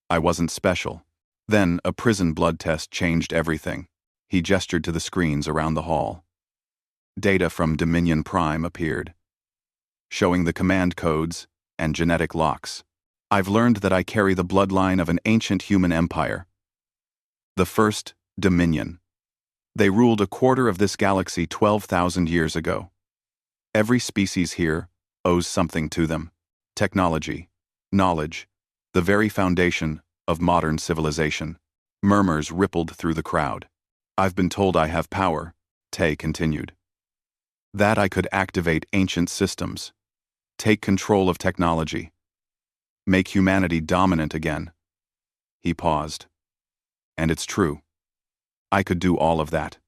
I wasn't special. Then a prison blood test changed everything. He gestured to the screens around the hall. Data from Dominion Prime appeared, showing the command codes and genetic locks. I've learned that I carry the bloodline of an ancient human empire. The first Dominion. They ruled a quarter of this galaxy 12,000 years ago. Every species here owes something to them. Technology, knowledge, the very foundation of modern civilization. Murmurs rippled through the crowd. I've been told I have power, Tay continued. That I could activate ancient systems, take control of technology, make humanity dominant again. He paused. And it's true. I could do all of that.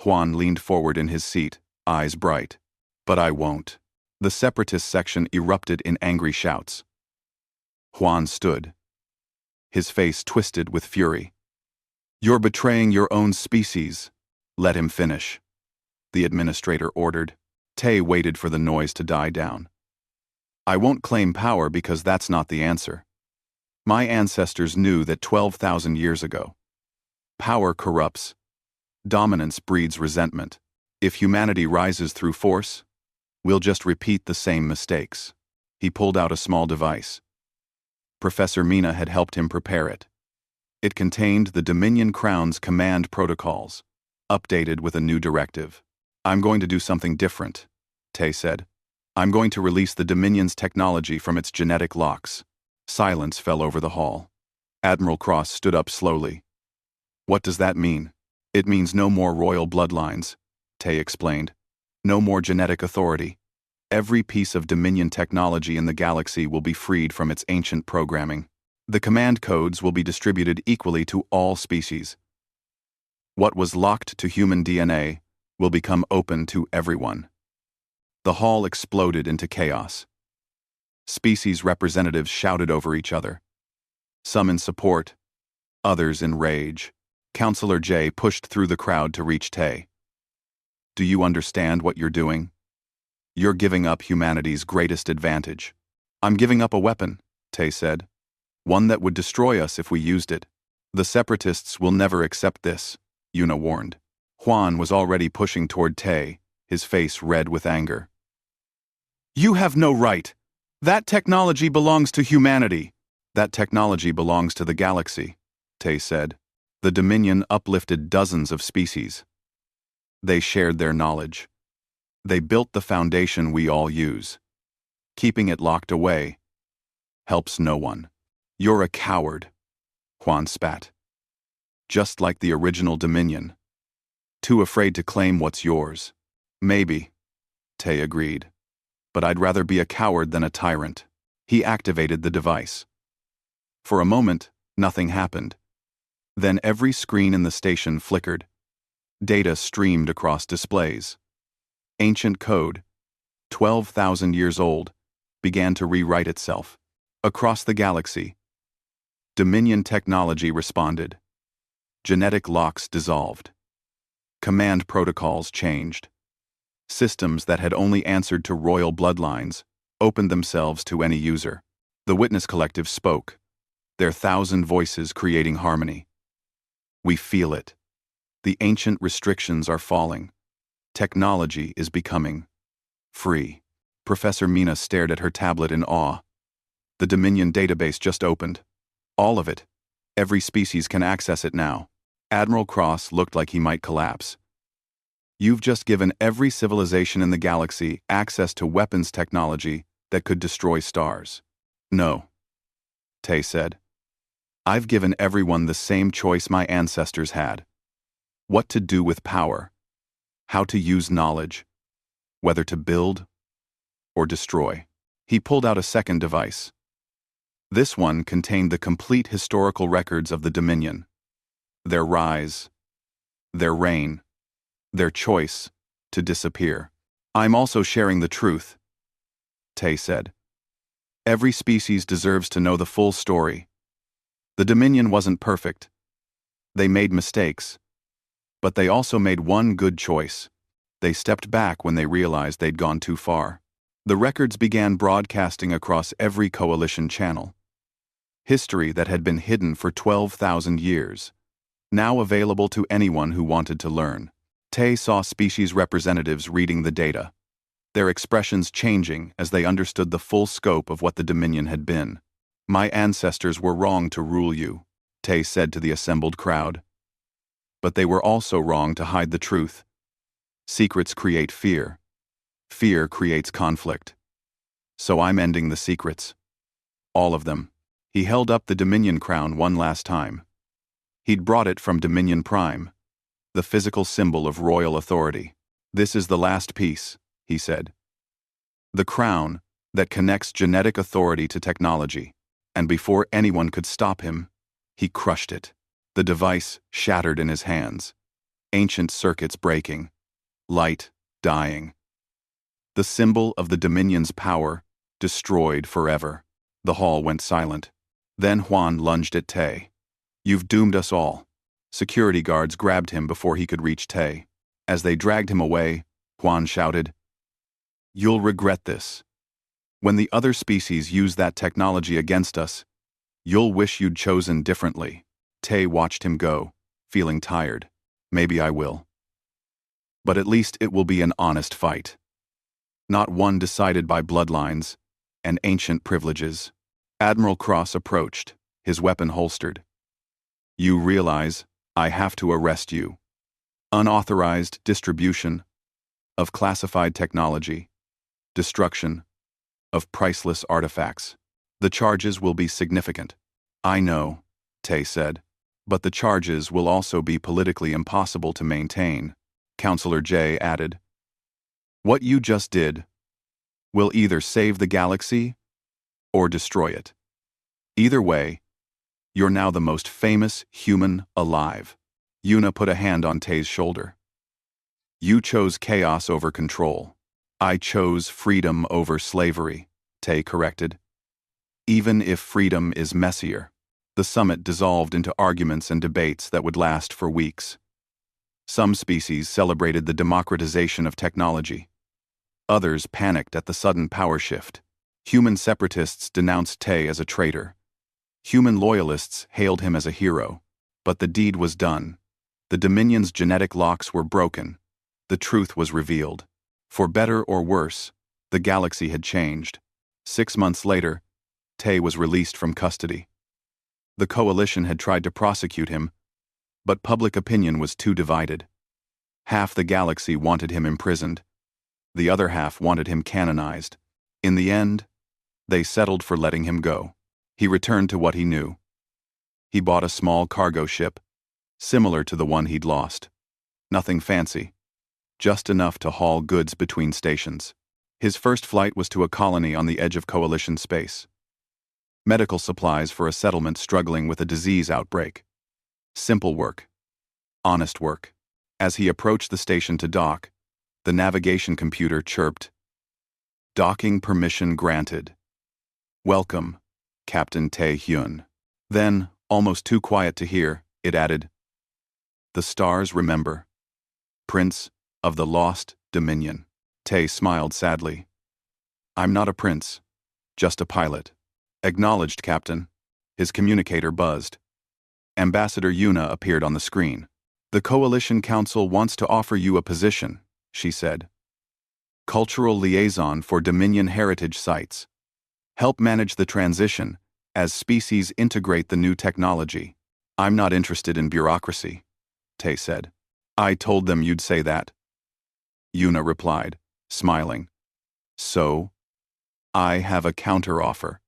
Juan leaned forward in his seat, eyes bright. But I won't. The separatist section erupted in angry shouts. Juan stood, his face twisted with fury. You're betraying your own species. Let him finish, the administrator ordered. Tay waited for the noise to die down. I won't claim power because that's not the answer. My ancestors knew that 12,000 years ago. Power corrupts. Dominance breeds resentment. If humanity rises through force, we'll just repeat the same mistakes. He pulled out a small device. Professor Mina had helped him prepare it. It contained the Dominion Crown's command protocols, updated with a new directive. I'm going to do something different, Tay said. I'm going to release the Dominion's technology from its genetic locks. Silence fell over the hall. Admiral Cross stood up slowly. What does that mean? It means no more royal bloodlines, Tay explained. No more genetic authority. Every piece of Dominion technology in the galaxy will be freed from its ancient programming. The command codes will be distributed equally to all species. What was locked to human DNA will become open to everyone. The hall exploded into chaos. Species representatives shouted over each other. Some in support, others in rage. Counselor J pushed through the crowd to reach Tay. Do you understand what you're doing? You're giving up humanity's greatest advantage. I'm giving up a weapon, Tay said. One that would destroy us if we used it. The separatists will never accept this, Yuna warned. Juan was already pushing toward Tay, his face red with anger. You have no right. That technology belongs to humanity. That technology belongs to the galaxy, Tay said. The Dominion uplifted dozens of species. They shared their knowledge. They built the foundation we all use. Keeping it locked away helps no one. You're a coward, Juan spat. Just like the original Dominion. Too afraid to claim what's yours. Maybe, Tay agreed. But I'd rather be a coward than a tyrant. He activated the device. For a moment, nothing happened. Then every screen in the station flickered. Data streamed across displays. Ancient code, 12,000 years old, began to rewrite itself. Across the galaxy, Dominion technology responded. Genetic locks dissolved. Command protocols changed. Systems that had only answered to royal bloodlines opened themselves to any user. The Witness Collective spoke, their 1,000 voices creating harmony. We feel it. The ancient restrictions are falling. Technology is becoming free. Professor Mina stared at her tablet in awe. The Dominion database just opened. All of it. Every species can access it now. Admiral Cross looked like he might collapse. You've just given every civilization in the galaxy access to weapons technology that could destroy stars. No, Tay said. I've given everyone the same choice my ancestors had. What to do with power. How to use knowledge. Whether to build or destroy. He pulled out a second device. This one contained the complete historical records of the Dominion. Their rise. Their reign. Their choice to disappear. I'm also sharing the truth, Tay said. Every species deserves to know the full story. The Dominion wasn't perfect. They made mistakes. But they also made one good choice. They stepped back when they realized they'd gone too far. The records began broadcasting across every coalition channel. History that had been hidden for 12,000 years, now available to anyone who wanted to learn. Tay saw species representatives reading the data, their expressions changing as they understood the full scope of what the Dominion had been. "My ancestors were wrong to rule you," Tay said to the assembled crowd. "But they were also wrong to hide the truth. Secrets create fear. Fear creates conflict. So I'm ending the secrets. All of them." He held up the Dominion crown one last time. He'd brought it from Dominion Prime, the physical symbol of royal authority. "This is the last piece," he said. "The crown that connects genetic authority to technology." And before anyone could stop him, he crushed it. The device shattered in his hands, ancient circuits breaking, light dying. The symbol of the Dominion's power destroyed forever. The hall went silent. Then Juan lunged at Tay. "You've doomed us all." Security guards grabbed him before he could reach Tay. As they dragged him away, Juan shouted, "You'll regret this. When the other species use that technology against us, you'll wish you'd chosen differently." Tay watched him go, feeling tired. "Maybe I will. But at least it will be an honest fight. Not one decided by bloodlines and ancient privileges." Admiral Cross approached, his weapon holstered. "You realize I have to arrest you. Unauthorized distribution of classified technology, destruction of priceless artifacts. The charges will be significant." "I know," Tay said, "but the charges will also be politically impossible to maintain," Counselor J added. "What you just did will either save the galaxy or destroy it. Either way, you're now the most famous human alive." Yuna put a hand on Tay's shoulder. "You chose chaos over control. I chose freedom over slavery," Tay corrected. "Even if freedom is messier." The summit dissolved into arguments and debates that would last for weeks. Some species celebrated the democratization of technology. Others panicked at the sudden power shift. Human separatists denounced Tay as a traitor. Human loyalists hailed him as a hero. But the deed was done. The Dominion's genetic locks were broken. The truth was revealed. For better or worse, the galaxy had changed. 6 months later, Tay was released from custody. The coalition had tried to prosecute him, but public opinion was too divided. Half the galaxy wanted him imprisoned. The other half wanted him canonized. In the end, they settled for letting him go. He returned to what he knew. He bought a small cargo ship, similar to the one he'd lost. Nothing fancy, just enough to haul goods between stations. His first flight was to a colony on the edge of Coalition space. Medical supplies for a settlement struggling with a disease outbreak. Simple work. Honest work. As he approached the station to dock, the navigation computer chirped, "Docking permission granted. Welcome, Captain Tae Hyun." Then, almost too quiet to hear, it added, "The stars remember. Prince of the Lost Dominion." Tae smiled sadly. "I'm not a prince, just a pilot." "Acknowledged, Captain." His communicator buzzed. Ambassador Yuna appeared on the screen. "The Coalition Council wants to offer you a position," she said. "Cultural liaison for Dominion heritage sites. Help manage the transition as species integrate the new technology." "I'm not interested in bureaucracy," Tay said. "I told them you'd say that," Yuna replied, smiling. "So, I have a counteroffer.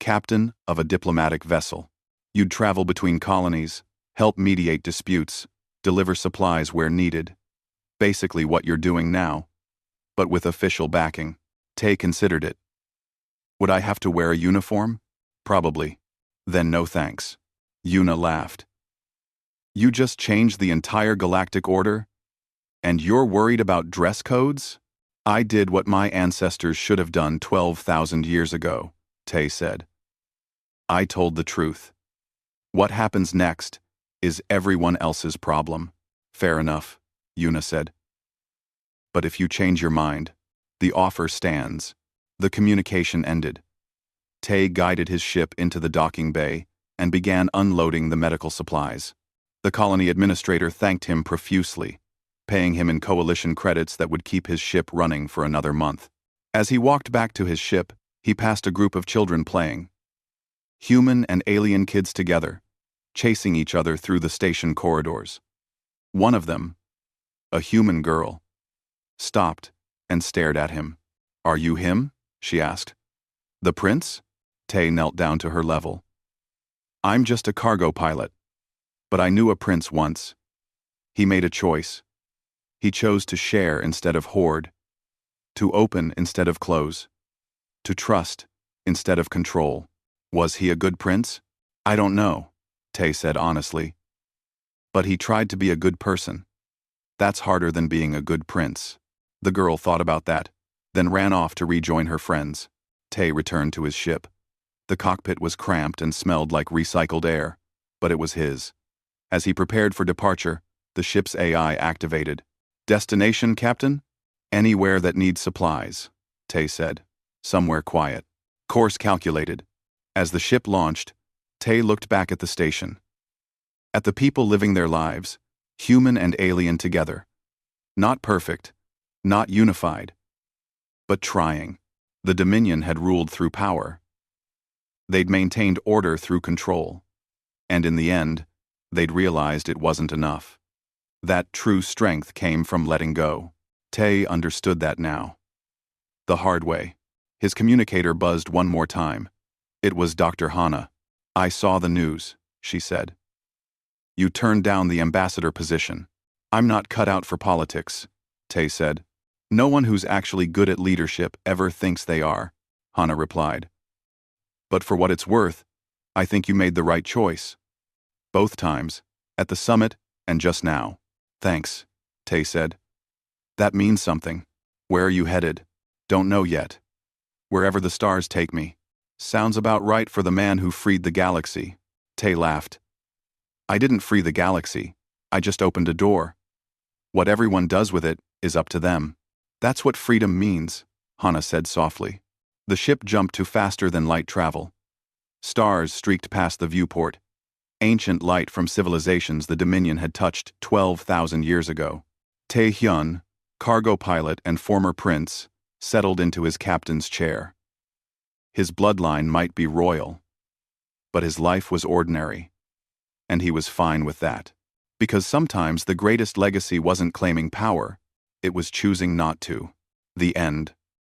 Captain of a diplomatic vessel. You'd travel between colonies, help mediate disputes, deliver supplies where needed. Basically what you're doing now, but with official backing." Tay considered it. "Would I have to wear a uniform? Probably. Then no thanks." Yuna laughed. "You just changed the entire galactic order? And you're worried about dress codes?" "I did what my ancestors should have done 12,000 years ago," Tay said. "I told the truth. What happens next is everyone else's problem." "Fair enough," Yuna said. But if you change your mind, the offer stands. The communication ended. Tay guided his ship into the docking bay and began unloading the medical supplies. The colony administrator thanked him profusely, paying him in coalition credits that would keep his ship running for another month. As he walked back to his ship, he passed a group of children playing. Human and alien kids together, chasing each other through the station corridors. One of them, a human girl, stopped and stared at him. "Are you him?" she asked. "The prince?" Tay knelt down to her level. "I'm just a cargo pilot. But I knew a prince once. He made a choice. He chose to share instead of hoard, to open instead of close, to trust instead of control. Was he a good prince? I don't know," Tay said honestly. "But he tried to be a good person. That's harder than being a good prince." The girl thought about that, then ran off to rejoin her friends. Tay returned to his ship. The cockpit was cramped and smelled like recycled air, but it was his. As he prepared for departure, the ship's AI activated. "Destination, Captain?" "Anywhere that needs supplies," Tay said. "Somewhere quiet." Course calculated. As the ship launched, Tay looked back at the station. At the people living their lives, human and alien together. Not perfect, not unified, but trying. The Dominion had ruled through power. They'd maintained order through control. And in the end, they'd realized it wasn't enough. That true strength came from letting go. Tay understood that now. The hard way. His communicator buzzed one more time. It was Dr. Hannah. "I saw the news," she said. "You turned down the ambassador position." "I'm not cut out for politics," Tay said. "No one who's actually good at leadership ever thinks they are," Hannah replied. "But for what it's worth, I think you made the right choice. Both times, at the summit and just now." "Thanks," Tay said. "That means something. Where are you headed?" "Don't know yet. Wherever the stars take me." "Sounds about right for the man who freed the galaxy." Tay laughed. "I didn't free the galaxy. I just opened a door. What everyone does with it is up to them." "That's what freedom means," Hannah said softly. The ship jumped to faster-than-light travel. Stars streaked past the viewport. Ancient light from civilizations the Dominion had touched 12,000 years ago. Tae Hyun, cargo pilot and former prince, settled into his captain's chair. His bloodline might be royal, but his life was ordinary, and he was fine with that. Because sometimes the greatest legacy wasn't claiming power, it was choosing not to. The end.